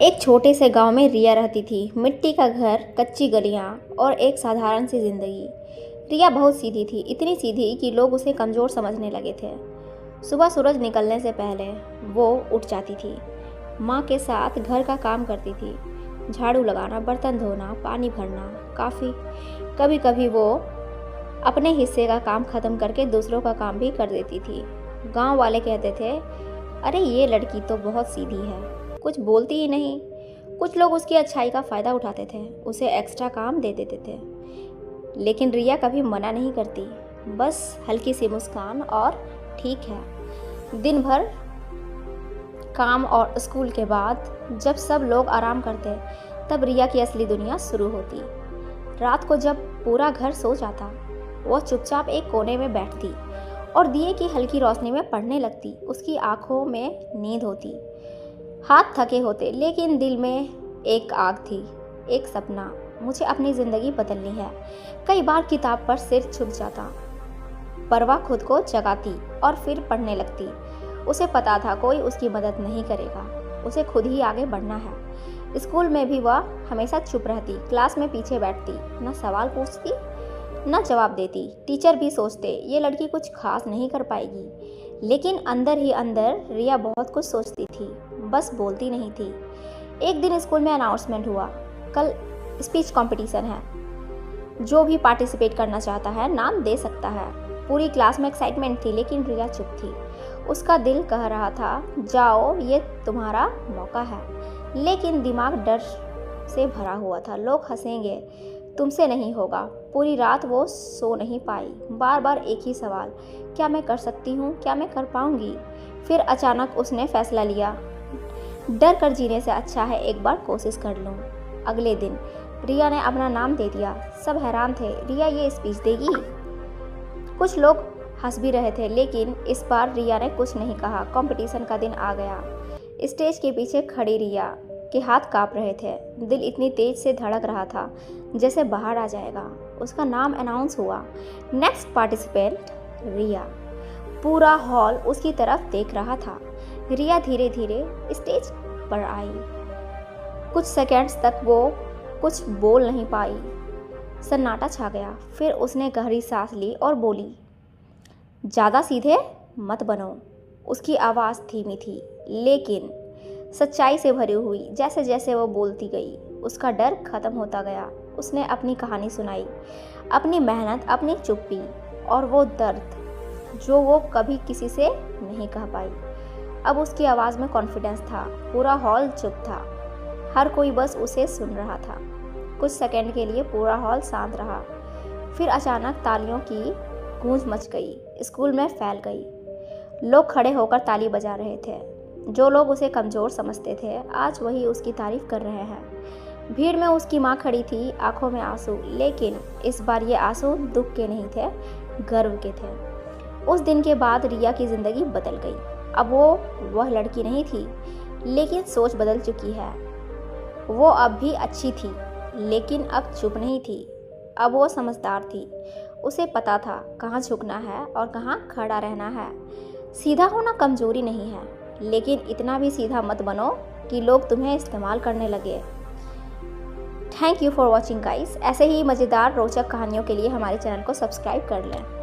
एक छोटे से गांव में रिया रहती थी। मिट्टी का घर, कच्ची गलियां और एक साधारण सी जिंदगी। रिया बहुत सीधी थी, इतनी सीधी कि लोग उसे कमज़ोर समझने लगे थे। सुबह सूरज निकलने से पहले वो उठ जाती थी। माँ के साथ घर का काम करती थी, झाड़ू लगाना, बर्तन धोना, पानी भरना, काफ़ी। कभी कभी वो अपने हिस्से का काम ख़त्म करके दूसरों का काम भी कर देती थी। गांव वाले कहते थे, अरे ये लड़की तो बहुत सीधी है, कुछ बोलती ही नहीं। कुछ लोग उसकी अच्छाई का फ़ायदा उठाते थे, उसे एक्स्ट्रा काम दे देते थे। लेकिन रिया कभी मना नहीं करती, बस हल्की सी मुस्कान और ठीक है। दिन भर काम और स्कूल के बाद जब सब लोग आराम करते, तब रिया की असली दुनिया शुरू होती। रात को जब पूरा घर सो जाता, वह चुपचाप एक कोने में बैठती और दिए की हल्की रोशनी में पढ़ने लगती। उसकी आंखों में नींद होती, हाथ थके होते, लेकिन दिल में एक आग थी, एक सपना। मुझे अपनी ज़िंदगी बदलनी है। कई बार किताब पर सिर झुक जाता, पर वह खुद को जगाती और फिर पढ़ने लगती। उसे पता था कोई उसकी मदद नहीं करेगा, उसे खुद ही आगे बढ़ना है। स्कूल में भी वह हमेशा चुप रहती, क्लास में पीछे बैठती, न सवाल पूछती न जवाब देती। टीचर भी सोचते ये लड़की कुछ खास नहीं कर पाएगी, लेकिन अंदर ही अंदर रिया बहुत कुछ सोचती थी, बस बोलती नहीं थी। एक दिन स्कूल में अनाउंसमेंट हुआ, कल स्पीच कंपटीशन है, जो भी पार्टिसिपेट करना चाहता है नाम दे सकता है। पूरी क्लास में एक्साइटमेंट थी, लेकिन रिया चुप थी। उसका दिल कह रहा था, जाओ ये तुम्हारा मौका है, लेकिन दिमाग डर से भरा हुआ था। लोग हंसेंगे, तुमसे नहीं होगा। पूरी रात वो सो नहीं पाई, बार बार एक ही सवाल, क्या मैं कर सकती हूँ, क्या मैं कर पाऊँगी। फिर अचानक उसने फैसला लिया, डर कर जीने से अच्छा है एक बार कोशिश कर लूँ। अगले दिन रिया ने अपना नाम दे दिया। सब हैरान थे, रिया ये स्पीच देगी। कुछ लोग हंस भी रहे थे, लेकिन इस बार रिया ने कुछ नहीं कहा। कंपटीशन का दिन आ गया। स्टेज के पीछे खड़ी रिया के हाथ कांप रहे थे, दिल इतनी तेज से धड़क रहा था जैसे बाहर आ जाएगा। उसका नाम अनाउंस हुआ, नेक्स्ट पार्टिसिपेंट रिया। पूरा हॉल उसकी तरफ देख रहा था। रिया धीरे धीरे स्टेज पर आई। कुछ सेकंड्स तक वो कुछ बोल नहीं पाई, सन्नाटा छा गया। फिर उसने गहरी सांस ली और बोली, ज़्यादा सीधे मत बनो। उसकी आवाज़ धीमी थी, लेकिन सच्चाई से भरी हुई। जैसे जैसे वो बोलती गई, उसका डर खत्म होता गया। उसने अपनी कहानी सुनाई, अपनी मेहनत, अपनी चुप्पी और वो दर्द जो वो कभी किसी से नहीं कह पाई। अब उसकी आवाज़ में कॉन्फिडेंस था। पूरा हॉल चुप था, हर कोई बस उसे सुन रहा था। कुछ सेकंड के लिए पूरा हॉल शांत रहा। फिर अचानक तालियों की गूंज मच गई, स्कूल में फैल गई। लोग खड़े होकर ताली बजा रहे थे। जो लोग उसे कमज़ोर समझते थे, आज वही उसकी तारीफ कर रहे हैं। भीड़ में उसकी माँ खड़ी थी, आंखों में आंसू, लेकिन इस बार ये आंसू दुख के नहीं थे, गर्व के थे। उस दिन के बाद रिया की ज़िंदगी बदल गई। अब वो वह लड़की नहीं थी, लेकिन सोच बदल चुकी है। वो अब भी अच्छी थी, लेकिन अब चुप नहीं थी। अब वो समझदार थी। उसे पता था कहाँ झुकना है और कहाँ खड़ा रहना है। सीधा होना कमज़ोरी नहीं है, लेकिन इतना भी सीधा मत बनो कि लोग तुम्हें इस्तेमाल करने लगे। Thank you for watching guys. ऐसे ही मज़ेदार रोचक कहानियों के लिए हमारे चैनल को सब्सक्राइब कर लें।